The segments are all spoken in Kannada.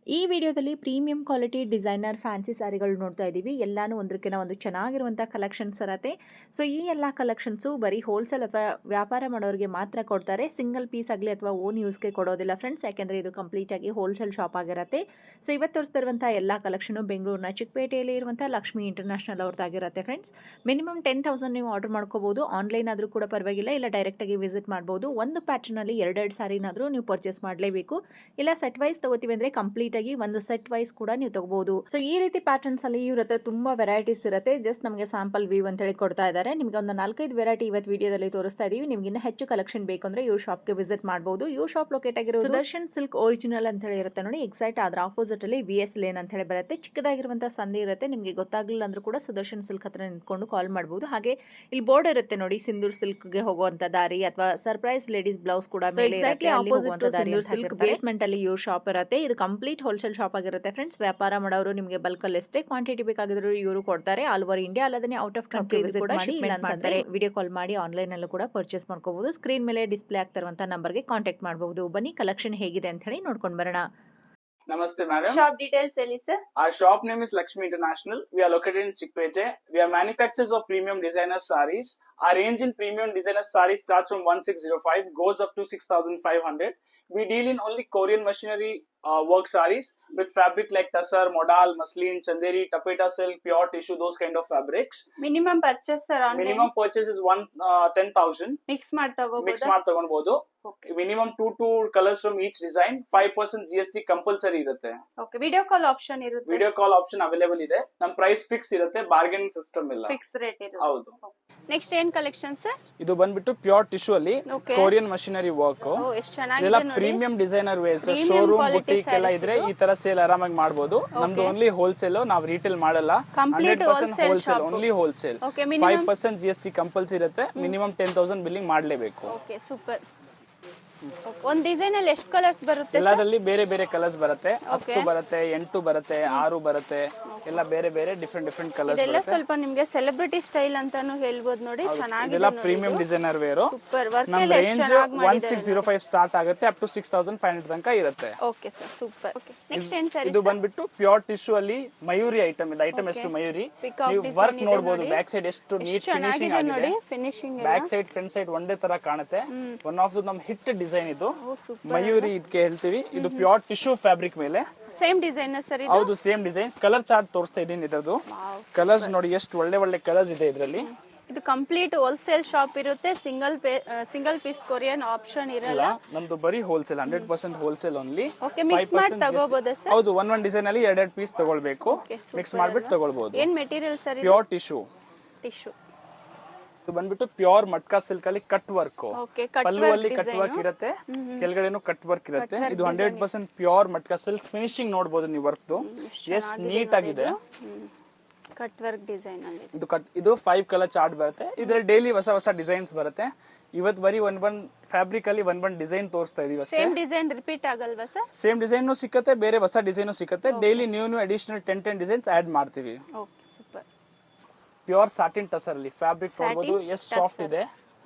ಈ ವಿಡಿಯೋದಲ್ಲಿ ಪ್ರೀಮಿಯಂ ಕ್ವಾಲಿಟಿ ಡಿಸೈನರ್ ಫ್ಯಾನ್ಸಿ ಸ್ಯಾರಿಗಳು ನೋಡ್ತಾ ಇದ್ದೀವಿ. ಎಲ್ಲಾನು ಒಂದಕ್ಕಿಂತ ಒಂದು ಚೆನ್ನಾಗಿರುವಂಥ ಕಲೆಕ್ಷನ್ಸ್ ಇರತ್ತೆ. ಸೊ ಈ ಎಲ್ಲ ಕಲೆಕ್ಷನ್ಸು ಬರೀ ಹೋಲ್ಸೇಲ್ ಅಥವಾ ವ್ಯಾಪಾರ ಮಾಡೋರಿಗೆ ಮಾತ್ರ ಕೊಡ್ತಾರೆ. ಸಿಂಗಲ್ ಪೀಸ್ ಆಗಲಿ ಅಥವಾ ಓನ್ ಯೂಸ್ಗೆ ಕೊಡೋದಿಲ್ಲ ಫ್ರೆಂಡ್ಸ್, ಯಾಕೆಂದರೆ ಇದು ಕಂಪ್ಲೀಟಾಗಿ ಹೋಲ್ಸೇಲ್ ಶಾಪ್ ಆಗಿರುತ್ತೆ. ಸೊ ಇವತ್ತು ತೋರಿಸ್ತಿರುವಂಥ ಎಲ್ಲ ಕಲೆಕ್ಷನು ಬೆಂಗಳೂರಿನ ಚಿಕ್ಕಪೇಟೆಯಲ್ಲಿ ಇರುವಂಥ ಲಕ್ಷ್ಮಿ ಇಂಟರ್ನ್ಯಾಷನಲ್ ಅವ್ರದ್ದಾಗಿರುತ್ತೆ ಫ್ರೆಂಡ್ಸ್. ಮಿನಿಮಮ್ 10,000 ನೀವು ಆರ್ಡರ್ ಮಾಡ್ಕೋಬಹುದು. ಆನ್ಲೈನ್ ಆದರೂ ಕೂಡ ಪರವಾಗಿಲ್ಲ, ಇಲ್ಲ ಡೈರೆಕ್ಟಾಗಿ ವಿಸಿಟ್ ಮಾಡ್ಬೋದು. ಒಂದು ಪ್ಯಾಟರ್ನಲ್ಲಿ ಎರಡೆರಡು ಸ್ಯಾರಿನಾದರೂ ನೀವು ಪರ್ಚೇಸ್ ಮಾಡಲೇಬೇಕು. ಇಲ್ಲ ಸೆಟ್ ವೈಸ್ ತಗೋತೀವಿ ಅಂದರೆ ಕಂಪ್ಲೀಟ್ ಆಗಿ ಒಂದು ಸೆಟ್ ವೈಸ್ ಕೂಡ ನೀವು ತಗೋಬಹುದು. ಸೊ ಈ ರೀತಿ ಪ್ಯಾಟರ್ನ್ಸ್ ಅಲ್ಲಿ ಇವ್ರ ಹತ್ರ ತುಂಬಾ ವೆರೈಟೀಸ್ ಇರುತ್ತೆ. ಜಸ್ಟ್ ನಮಗೆ ಸ್ಯಾಂಪಲ್ ವ್ಯೂ ಅಂತ ಹೇಳಿ ಕೊಡ್ತಾ ಇದ್ದಾರೆ. ನಿಮಗೆ ಒಂದು 4-5 ವೆರೈಟಿ ಇವತ್ತು ವಿಡಿಯೋದಲ್ಲಿ ತೋರಿಸ್ತಾ ಇದೀವಿ. ನಿಮ್ಗೆ ಇನ್ನೂ ಹೆಚ್ಚು ಕಲೆಕ್ಷನ್ ಬೇಕು ಅಂದ್ರೆ ಇವ್ರ ಶಾಪ್ಗೆ ವಿಸಿಟ್ ಮಾಡಬಹುದು. ಇವ್ರ ಶಾಪ್ ಲೊಕೇಟ್ ಆಗಿರೋದು ಸುದರ್ಶನ್ ಸಿಲ್ಕ್ ಒರಿಜಿನಲ್ ಅಂತ ಹೇಳಿ ಇರುತ್ತೆ ನೋಡಿ. ಎಕ್ಸಾಕ್ಟ್ ಅದರ ಆಪೋಸಿಟ್ ಅಲ್ಲಿ VS ಲೇನ್ ಅಂತ ಹೇಳಿ ಬರುತ್ತೆ. ಚಿಕ್ಕದಾಗಿರುವಂತಹ ಸಂಧಿ ಇರುತ್ತೆ. ನಿಮಗೆ ಗೊತ್ತಾಗ್ಲಿಲ್ಲ ಅಂದ್ರೂ ಕೂಡ ಸುದರ್ಶನ್ ಸಿಲ್ಕ್ ಹತ್ರ ನಿಂತ್ಕೊಂಡು ಕಾಲ್ ಮಾಡಬಹುದು. ಹಾಗೆ ಇಲ್ಲಿ ಬೋರ್ಡ್ ಇರುತ್ತೆ ನೋಡಿ, ಸಿಂಧೂರ್ ಸಿಲ್ಕ್ ಗೆ ಹೋಗುವಂತ ದಾರಿ ಅಥವಾ ಸರ್ಪ್ರೈಸ್ ಲೇಡೀಸ್ ಬ್ಲೌಸ್ ಕೂಡ ಮೇಲೆ ಇರುತ್ತೆ. ಆಪೋಸಿಟ್ ಸಿಂಧೂರ್ ಸಿಲ್ಕ್ ಬೇಸ್ಮೆಂಟ್ ಅಲ್ಲಿ ಇವ್ರ ಶಾಪ್ ಇರುತ್ತೆ. ಇದು ಕಂಪ್ಲೀಟ್ ಹೋಲ್ಸೇಲ್ ಶಾಪ್ ಆಗಿರುತ್ತೆ ಫ್ರೆಂಡ್ಸ್. ವ್ಯಾಪಾರ ಮಾಡೋರು ನಿಮಗೆ ಬಲ್ಕ್ ಅಲ್ಲಿ ಎಷ್ಟೇ ಕ್ವಾಂಟಿಟಿ ಬೇಕಾಗಿದ್ರು ಇವರು ಕೊಡ್ತಾರೆ. ಆಲ್ ಓವರ್ ಇಂಡಿಯಾ ಅಲ್ಲದೆ ಔಟ್ ಆಫ್ ಕಂಟ್ರಿ ವಿಸಿಟ್ ಮಾಡಿ, ಇಲ್ಲ ಅಂತಂದ್ರೆ ವಿಡಿಯೋ ಕಾಲ್ ಮಾಡಿ ಆನ್ಲೈನ್ ಅಲ್ಲೂ ಕೂಡ ಪರ್ಚೇಸ್ ಮಾಡ್ಕೋಬಹುದು. ಸ್ಕ್ರೀನ್ ಮೇಲೆ ಡಿಸ್ಪ್ಲೇ ಆಗ್ತಿರುವಂತ ನಂಬರ್ಗೆ ಕಾಂಟ್ಯಾಕ್ಟ್ ಮಾಡಬಹುದು. ಬನ್ನಿ ಕಲೆಕ್ಷನ್ ಹೇಗಿದೆ ಅಂತ ಹೇಳಿ ನೋಡ್ಕೊಂಡು ಬರೋಣ. Namaste, madam. Shop details, sir. Our shop name is Lakshmi International. We are located in Chickpete. We are manufacturers of premium designer sarees. Our range in premium designer sarees starts from 1605, goes up to 6500. We deal in only Korean machinery work sarees with fabric like tussar, modal, muslin, chanderi, tapeta silk, pure tissue, those kind of fabrics. Minimum purchase, sir. Minimum purchase is 10,000. Mix ಮಾಡ್ತಗೋಬಹುದು. Mix ಮಾಡ್ತಗೊಳ್ಬಹುದು. Minimum 2 colors from each design. 5% GST compulsory ಇರುತ್ತೆ. Okay, video call option ಇರುತ್ತೆ. Video call option available ಇದೆ. ನಮ್ಮ ಪ್ರೈಸ್ ಫಿಕ್ಸ್ ಇರುತ್ತೆ, ಬಾರ್ಗೇನಿಂಗ್ ಸಿಸ್ಟಮ್ ಇಲ್ಲ. ಫಿಕ್ಸ್ ರೇಟ್ ಇರುತ್ತೆ. ಹೌದು. ನೆಕ್ಸ್ಟ್ ಏನ್ ಕಲೆಕ್ಷನ್ ಸರ್? ಇದು ಬಂದ್ಬಿಟ್ಟು ಪ್ಯೂರ್ ಟಿಶ್ಯೂ ಅಲ್ಲಿ ಕೊರಿಯನ್ ಮಷಿನರಿ ವರ್ಕ್. ಎಷ್ಟು ಚೆನ್ನಾಗಿದೆ ಇದೆಲ್ಲ ನೋಡಿ. Premium designer wares, showroom boutique ಎಲ್ಲ ಇದ್ರೆ ಈ ತರ ಸೇಲ್ ಆರಾಮಾಗಿ ಮಾಡಬಹುದು. ನಮ್ದು ಓನ್ಲಿ ಹೋಲ್ಸೇಲ್, ನಾವು ರಿಟೇಲ್ ಮಾಡಲ್ಲ. 100% wholesale, only wholesale. 5% GST compulsory ಇರುತ್ತೆ. ಮಿನಿಮಮ್ 10,000 ಬಿಲ್ಲಿಂಗ್ ಮಾಡಲೇಬೇಕು. Okay, super. ಒಂದ್ ಡಿಸೈನ್ ಅಲ್ಲಿ ಎಷ್ಟು ಕಲರ್ಸ್ ಬರುತ್ತೆ? ಎಲ್ಲದಲ್ಲಿ ಬೇರೆ ಬೇರೆ ಕಲರ್ಸ್ ಬರುತ್ತೆ. 10 ಬರುತ್ತೆ, 8 ಬರುತ್ತೆ, 6 ಬರುತ್ತೆ. ಎಲ್ಲ ಬೇರೆ ಬೇರೆ ಡಿಫರೆಂಟ್ ಕಲರ್ಸ್ ಇದೆಲ್ಲ ಬರುತ್ತೆ. ಸ್ವಲ್ಪ ನಿಮಗೆ ಸೆಲೆಬ್ರಿಟಿ ಸ್ಟೈಲ್ ಅಂತಾನು ಹೇಳ್ಬೋದು ನೋಡಿ. ಚೆನ್ನಾಗಿದೆ. ಇದೆಲ್ಲ premium designer wear. Super. Work ನಮ್ಮ ಎಲ್ಲ ರೇಂಜ್ ಎಷ್ಟು ಚೆನ್ನಾಗಿ ಮಾಡಿದ್ದಾರೆ. 1605 ಸ್ಟಾರ್ಟ್ ಆಗುತ್ತೆ, ಅಪ್ ಟು 6500 ತನಕ ಇರುತ್ತೆ. Okay sir, super. Okay, next ಏನ್ ಸರ್? ಇದು ಬಂದ್ಬಿಟ್ಟು ಪ್ಯೂರ್ ಟಿಶ್ಯೂ ಅಲ್ಲಿ ಮಯೂರಿ ಐಟಮ್ ಇದೆ. ಐಟಮ್ ಎಷ್ಟು ಮಯೂರಿ, ನೀವು ವರ್ಕ್ ನೋಡಬಹುದು. ಬ್ಯಾಕ್ ಸೈಡ್ ಎಷ್ಟು ನೀಟ್ ಫಿನಿಶಿಂಗ್ ಆಗಿದೆ ನೋಡಿ. Finishing back side front side ಒಂದೇ ತರ ಕಾಣುತ್ತೆ. ಒನ್ ಆಫ್ ದ ನಮ್ ಹಿಟ್ ಡಿಸೈನ್ ಇದು ಮಯೂರಿ. ಇದಕ್ಕೆ ಹೇಳ್ತೀವಿ, ಇದು ಪ್ಯೂರ್ ಟಿಶ್ಯೂ ಫ್ಯಾಬ್ರಿಕ್ ಮೇಲೆ ಸೇಮ್ ಡಿಸೈನ್ ಸರ್ ಇದು? ಹೌದು, ಸೇಮ್ ಡಿಸೈನ್. ಕಲರ್ ಚಾರ್ಟ್ ತೋರಿಸ್ತಾ ಇದೀನಿ. ಇದರದು ಕಲರ್ಸ್ ನೋಡಿ, ಎಷ್ಟು ಒಳ್ಳೆ ಕಲರ್ಸ್ ಇದೆ ಇದರಲ್ಲಿ. ಇದು ಕಂಪ್ಲೀಟ್ ಹೋಲ್ಸೇಲ್ ಶಾಪ್ ಇರುತ್ತೆ. ಸಿಂಗಲ್ ಪೀಸ್ ಕೊರಿಯನ್ ಆಪ್ಷನ್ ಇರಲ್ಲ. ನಮ್ದು ಬರೀ wholesale, 100% wholesale only. Okay, mix ಮಾಡಿ ತಗೋಬಹುದಾ ಸರ್? ಹೌದು, ಒಂದ್ ಡಿಸೈನ್ ಅಲ್ಲಿ 2 ಪೀಸ್ ತಗೊಳ್ಬೇಕು. ಮಿಕ್ಸ್ ಮಾಡ್ಬಿಟ್ಟು ತಗೊಳ್ಬಹುದು. ಏನ್ material sir? Pure tissue. Tissue. ಇದು ಬಂದ್ಬಿಟ್ಟು ಪ್ಯೂರ್ ಮಟ್ಕಾ ಸಿಲ್ಕ್ ಅಲ್ಲಿ ಕಟ್ ವರ್ಕ್. ಪಲ್ಲು ಅಲ್ಲಿ ಕಟ್ ವರ್ಕ್ ಇರುತ್ತೆ, ಕೆಳಗಡೆನು ಕಟ್ ವರ್ಕ್ ಇರುತ್ತೆ. ಇದು 100% ಪ್ಯೂರ್ ಮಟ್ಕಾ ಸಿಲ್ಕ್. ಫಿನಿಶಿಂಗ್ ನೋಡಬಹುದು ನೀವು ವರ್ಕ್ ಎಷ್ಟು ನೀಟ್ ಆಗಿದೆ. ಕಟ್ ವರ್ಕ್ ಡಿಸೈನ್ ಅಲ್ಲಿ ಇದು 5 ಕಲರ್ ಚಾರ್ಟ್ ಬರುತ್ತೆ. ಇದ್ರಲ್ಲಿ ಡೈಲಿ ಹೊಸ ಡಿಸೈನ್ಸ್ ಬರುತ್ತೆ. ಇವತ್ತು ಬರೀ ಒಂದ್ ಫ್ಯಾಬ್ರಿಕ್ ಅಲ್ಲಿ ಒಂದ್ ಡಿಸೈನ್ ತೋರಿಸ್ತಾ ಇದೀವಿ ಅಷ್ಟೇ. ಸೇಮ್ ಡಿಸೈನ್ ರಿಪೀಟ್ ಆಗಲ್ವಾ ಸರ್? ಸೇಮ್ ಡಿಸೈನ್ ಸಿಕ್ಕತ್ತೆ, ಬೇರೆ ಹೊಸ ಡಿಸೈನ್ ಸಿಕ್ಕತ್ತೆ. Daily new additional 10 designs add ಮಾಡ್ತೀವಿ. Okay, super. Pure satin tussar ಅಲ್ಲಿ ಫ್ಯಾಬ್ರಿಕ್ ನೋಡಬಹುದು, ಎಷ್ಟು ಸಾಫ್ಟ್ ಇದೆ.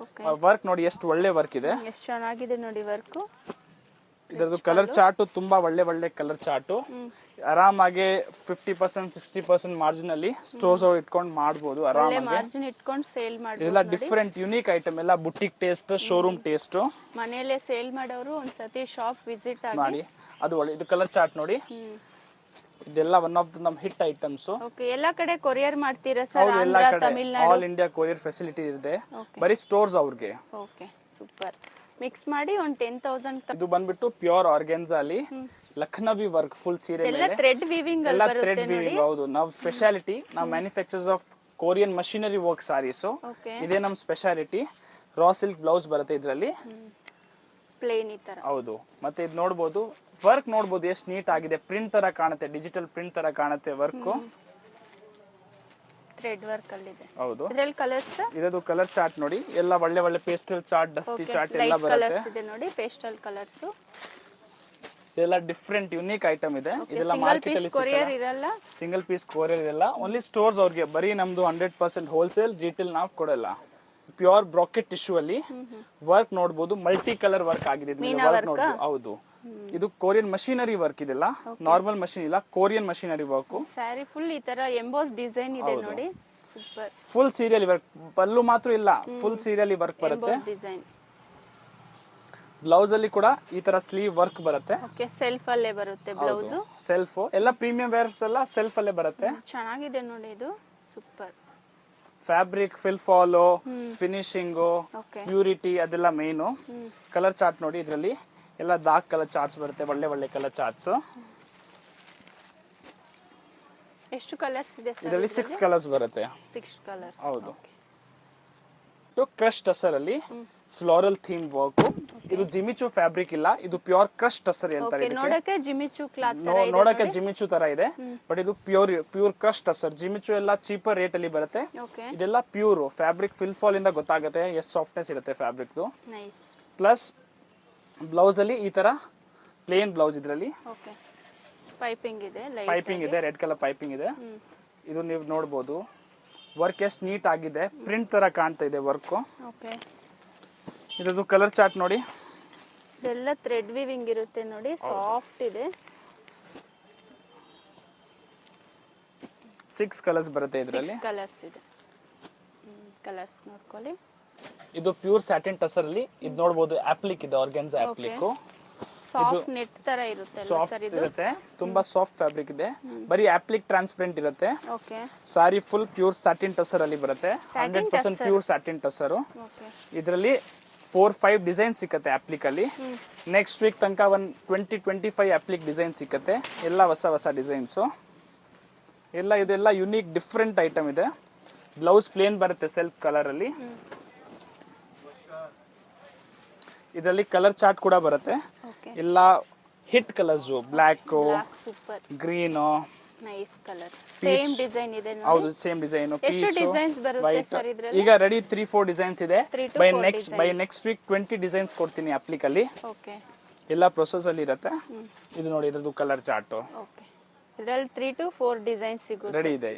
ವರ್ಕ್ ನೋಡಿ ಎಷ್ಟು ಒಳ್ಳೆ ವರ್ಕ್ ಇದೆ. ಎಷ್ಟು ಚೆನ್ನಾಗಿದೆ ನೋಡಿ ವರ್ಕ್. ಇದರದು ಕಲರ್ ಚಾರ್ಟ್ ತುಂಬಾ ಒಳ್ಳೆ ಕಲರ್ ಚಾರ್ಟ್. ಆರಾಮಾಗಿ 50% 60% ಮಾರ್ಜಿನ್ ಅಲ್ಲಿ ಸ್ಟೋರ್ಸ್ ಇಟ್ಕೊಂಡು ಮಾಡಬಹುದು. ಆರಾಮಾಗಿ ಮಾರ್ಜಿನ್ ಇಟ್ಕೊಂಡು ಸೇಲ್ ಮಾಡಬಹುದು. ಇದೆಲ್ಲ ಡಿಫರೆಂಟ್ ಯುನೀಕ್ ಐಟಮ್, ಎಲ್ಲ ಬುಟಿಕ್ ಟೇಸ್ಟ್, ಶೋರೂಮ್ ಟೇಸ್ಟ್. ಮನೆಯಲ್ಲೇ ಸೇಲ್ ಮಾಡೋರು ಒಂದ್ಸತಿ ಶಾಪ್ ವಿಸಿಟ್ ಮಾಡಿ. ಅದು ಒಳ್ಳೆ. ಇದು ಕಲರ್ ಚಾರ್ಟ್ ನೋಡಿ, ಇದೆಲ್ಲ ಒನ್ ಆಫ್ ದ ನಮ್ ಹಿಟ್ ಐಟಮ್ಸ್. ಓಕೆ, ಎಲ್ಲಾ ಕಡೆ ಕೊರಿಯರ್ ಮಾಡ್ತೀರಾ ಸರ್? ಎಲ್ಲ ಆಂಧ್ರ, ಕಡೆ Tamil Nadu, all India courier facility ಇದೆ. ಬರೀ ಸ್ಟೋರ್ಸ್ ಅವ್ರಿಗೆ. Okay, super. ಮಿಕ್ಸ್ ಮಾಡಿ ಒಂದು 10,000. ಇದು ಬಂದ್ಬಿಟ್ಟು ಪ್ಯೂರ್ ಆರ್ಗೆನ್ಸಾ ಅಲ್ಲಿ ಲಖನವಿ ವರ್ಕ್, ಫುಲ್ ಸೀರೆ ಎಲ್ಲ ಥ್ರೆಡ್ ವೀವಿಂಗ್ ಎಲ್ಲ ಥ್ರೆಡ್ ವೀವಿಂಗ್. ಹೌದು, ನಾವು ಸ್ಪೆಷಾಲಿಟಿ, ನಾವು manufacturers of Korean machinery work sarees. ಇದೇ ನಮ್ ಸ್ಪೆಷಾಲಿಟಿ. ರಾ ಸಿಲ್ಕ್ ಬ್ಲೌಸ್ ಬರುತ್ತೆ ಇದರಲ್ಲಿ, ಪ್ಲೇನ್ ಈ ತರ. ಹೌದು. ಮತ್ತೆ ಇದು ನೋಡಬಹುದು, ವರ್ಕ್ ನೋಡಬಹುದು ಎಷ್ಟು ನೀಟ್ ಆಗಿದೆ. ಪ್ರಿಂಟ್ ತರ ಕಾಣುತ್ತೆ, ಡಿಜಿಟಲ್ ಪ್ರಿಂಟ್ ತರ ಕಾಣುತ್ತೆ ವರ್ಕ್. ಥ್ರೆಡ್ ವರ್ಕ್ ಅಲ್ಲಿ ಇದೆ. ಹೌದು. ಇದರಲ್ಲಿ ಕಲರ್ಸ್, ಇದದು ಕಲರ್ ಚಾರ್ಟ್ ನೋಡಿ, ಎಲ್ಲ ಒಳ್ಳೆ ಪೇಸ್ಟಲ್ ಚಾರ್ಟ್, ಡಸ್ಟಿ ಚಾರ್ಟ್ ಎಲ್ಲ ಬರುತ್ತೆ. ಕಲರ್ಸ್ ಇದೆ ನೋಡಿ, ಪೇಸ್ಟಲ್ ಕಲರ್ಸ್. ಇದೆಲ್ಲ ಡಿಫರೆಂಟ್ ಯುನೀಕ್ ಐಟಮ್ ಇದೆ. ಇದೆಲ್ಲ ಮಾರ್ಕೆಟ್ ಅಲ್ಲಿ ಕೊರಿಯರ್ ಇರಲ್ಲ, ಸಿಂಗಲ್ ಪೀಸ್ ಕೊರಿಯರ್ ಇರಲ್ಲ. ಓನ್ಲಿ ಸ್ಟೋರ್ಸ್ ಅವ್ರಿಗೆ. ಬರೀ ನಮ್ದು 100% ಹೋಲ್ಸೇಲ್, ರಿಟೇಲ್ ನಾವು ಕೊಡಲ್ಲ. ಪ್ಯೂರ್ ಬ್ರಾಕೆಟ್ ಟಿಶ್ಯೂ ಅಲ್ಲಿ ವರ್ಕ್ ನೋಡಬಹುದು, ಮಲ್ಟಿ ಕಲರ್ ವರ್ಕ್ ಆಗಿದೆ. ವರ್ಕ್ ನೋಡಬಹುದು. ಹೌದು, ಇದು ಕೊರಿಯನ್ ಮಷೀನರಿ ವರ್ಕ್ ಇದೆಲ್ಲ, ನಾರ್ಮಲ್ ಮಷೀನ್ ಇಲ್ಲ, Korean machinery work. Sari full ಈ ತರ ಎಂಬೋಸ್ ಡಿಸೈನ್ ಇದೆ ನೋಡಿ, ಸೂಪರ್. ಫುಲ್ ಸೀರಿಯಲ್ ವರ್ಕ್, ಪಲ್ಲು ಮಾತ್ರ ಇಲ್ಲ, ಫುಲ್ ಸೀರಿಯಲ್ ವರ್ಕ್ ಬರುತ್ತೆ. ಡಿಸೈನ್ ಬ್ಲೌಸ್ ಅಲ್ಲಿ ಕೂಡ ಈ ತರ ಸ್ಲೀವ್ ವರ್ಕ್ ಬರುತ್ತೆ. ಓಕೆ, ಸೆಲ್ಫ್ ಅಲ್ಲೇ ಬರುತ್ತೆ ಬ್ಲೌಸ್. ಸೆಲ್ಫ್ ಎಲ್ಲ ಪ್ರೀಮಿಯಂ ವೇರ್ಸ್ ಎಲ್ಲ ಸೆಲ್ಫ್ ಅಲ್ಲೇ ಬರುತ್ತೆ. ಚೆನ್ನಾಗಿದೆ ನೋಡಿ, ಇದು super. Fabric fill follow, finishing, okay, purity ಅದೆಲ್ಲ ಮೇನು. ಕಲರ್ ಚಾರ್ಟ್ ನೋಡಿ, ಇದರಲ್ಲಿ ಎಲ್ಲ ಡಾರ್ಕ್ ಕಲರ್ ಚಾರ್ಟ್ಸ್ ಬರುತ್ತೆ, ಒಳ್ಳೆ ಒಳ್ಳೆ ಕಲರ್ ಚಾರ್ಟ್ಸ್. ಎಷ್ಟು ಕಲರ್ಸ್ ಇದೆ ಸರ್ ಇದರಲ್ಲಿ 6 ಕಲರ್ಸ್ ಬರುತ್ತೆ. 6 ಕಲರ್ಸ್. ಹೌದು. ಕ್ರಶ್ ಟಸರ್ ಅಲ್ಲಿ ಫ್ಲೋರಲ್ ಥೀಮ್ ವರ್ಕ್. ಇದು ಜಿಮಿಚು ಫ್ಯಾಬ್ರಿಕ್ ಇಲ್ಲ, ಇದು ಪ್ಯೂರ್ ಕ್ರಶ್ ಟಸರ್ ಹೇಳ್ತಾರೆ. ನೋಡಕ್ಕೆ ಜಿಮಿಚು ಕ್ಲಾತ್ ತರ ಇದೆ, ನೋಡಕ್ಕೆ ಜಿಮಿಚು ತರ ಇದೆ, ಬಟ್ ಇದು ಪ್ಯೂರ್ ಕ್ರಶ್ ಟಸರ್. ಜಿಮಿಚು ಎಲ್ಲ ಚೀಪರ್ ರೇಟ್ ಅಲ್ಲಿ ಬರುತ್ತೆ. ಓಕೆ, ಇದೆಲ್ಲ ಪ್ಯೂರ್ ಫ್ಯಾಬ್ರಿಕ್ ಫಿಲ್ ಫಾಲ್ ಇಂದ ಗೊತ್ತಾಗುತ್ತೆ ಎಷ್ಟು ಸಾಫ್ಟ್ನೆಸ್ ಇರುತ್ತೆ ಫ್ಯಾಬ್ರಿಕ್. ನೈಸ್. ಪ್ಲಸ್ ಬ್ಲೌಸ್ ಅಲ್ಲಿ ಈ ತರ ಪ್ಲೇನ್ ಬ್ಲೌಸ್, ಇದರಲ್ಲಿ ಓಕೆ, ಪೈಪಿಂಗ್ ಇದೆ, ಪೈಪಿಂಗ್ ಇದೆ, ರೆಡ್ ಕಲರ್ ಪೈಪಿಂಗ್ ಇದೆ. ಇದು ನೀವು ನೋಡಬಹುದು ವರ್ಕ್ ಎಷ್ಟು ನೀಟ್ ಆಗಿದೆ, ಪ್ರಿಂಟ್ ತರ ಕಾಣ್ತಾ ಇದೆ ವರ್ಕ್. ಓಕೆ, ಇದ್ರದ್ದು ಕಲರ್ ಚಾರ್ಟ್ ನೋಡಿ, ಇದೆಲ್ಲ ಥ್ರೆಡ್ ವೀವಿಂಗ್ ಇರುತ್ತೆ ನೋಡಿ, ಸಾಫ್ಟ್ ಇದೆ. 6 ಕಲರ್ಸ್ ಬರುತ್ತೆ ಇದರಲ್ಲಿ. ಕಲರ್ಸ್ ಇದೆ, ಕಲರ್ಸ್ ನೋಡ್ಕೊಳ್ಳಿ. ಇದು ಪ್ಯೂರ್ ಸ್ಯಾಟಿನ್ ಟಸರ್ ಅಲ್ಲಿ ಇದು ನೋಡಬಹುದು, ಅಪ್ಲಿಕ್ ಇದೆ, ಆರ್ಗನ್ಸಾ ಅಪ್ಲಿಕ್. ಸಾಫ್ಟ್ ನೆಟ್ ತರ ಇರುತ್ತೆ ಅಲ್ವಾ ಸಾಫ್ಟ್ ಸರ್ ಇದು? ಇರುತ್ತೆ, ತುಂಬಾ ಸಾಫ್ಟ್ ಫ್ಯಾಬ್ರಿಕ್ ಇದೆ. ಬರೀ ಅಪ್ಲಿಕ್ ಟ್ರಾನ್ಸ್ಪರೆಂಟ್ ಇರುತ್ತೆ. ಓಕೆ, ಸಾರಿ ಫುಲ್ ಪ್ಯೂರ್ ಸ್ಯಾಟಿನ್ ಟಸರ್ ಅಲ್ಲಿ ಬರುತ್ತೆ. 100% ಪ್ಯೂರ್ ಸ್ಯಾಟಿನ್ ಟಸರ್. ಓಕೆ, ಇದರಲ್ಲಿ 4-5 ಡಿಸೈನ್ ಸಿಕ್ಕತ್ತೆ ಅಪ್ಲಿಕ್ ಅಲ್ಲಿ. ನೆಕ್ಸ್ಟ್ ವೀಕ್ ತನಕ 20-25 ಅಪ್ಲಿಕ್ ಡಿಸೈನ್ ಸಿಕ್ಕತ್ತೆ, ಎಲ್ಲ ಹೊಸ ಹೊಸ ಡಿಸೈನ್ಸ್ ಎಲ್ಲ. ಇದೆಲ್ಲ ಯುನೀಕ್ ಡಿಫ್ರೆಂಟ್ ಐಟಮ್ ಇದೆ. ಬ್ಲೌಸ್ ಪ್ಲೇನ್ ಬರುತ್ತೆ ಸೆಲ್ಫ್ ಕಲರ್ ಅಲ್ಲಿ. ಇದರಲ್ಲಿ ಕಲರ್ ಚಾರ್ಟ್ ಕೂಡ ಬರುತ್ತೆ, ಓಕೆ, ಎಲ್ಲ hit colours, black, super, green, nice colour. Same design ಇದೆ ನೋಡಿ. ಹೌದು, ಸೇಮ್ ಡಿಸೈನ್. ಎಷ್ಟು ಡಿಸೈನ್ಸ್ ಬರುತ್ತೆ ಸರ್ ಇದ್ರಲ್ಲಿ? ಈಗ ರೆಡಿ 3-4 ಡಿಸೈನ್ಸ್ ಇದೆ. ಬೈ ನೆಕ್ಸ್ಟ್ ವೀಕ್ 20 ಡಿಸೈನ್ಸ್ ಕೊಡ್ತೀನಿ ಅಪ್ಲಿಕ್ ಅಲ್ಲಿ. ಓಕೆ, ಎಲ್ಲ ಪ್ರೊಸೆಸ್ ಅಲ್ಲಿ ಇರುತ್ತೆ. ಇದು ನೋಡಿ, ಇದ್ರದ್ದು ಕಲರ್ ಚಾರ್ಟ್ ಓಕೆ, ಇದರಲ್ಲಿ 3 to 4 ಡಿಸೈನ್ಸ್ ಸಿಗುತ್ತೆ. ರೆಡಿ ಇದೆ.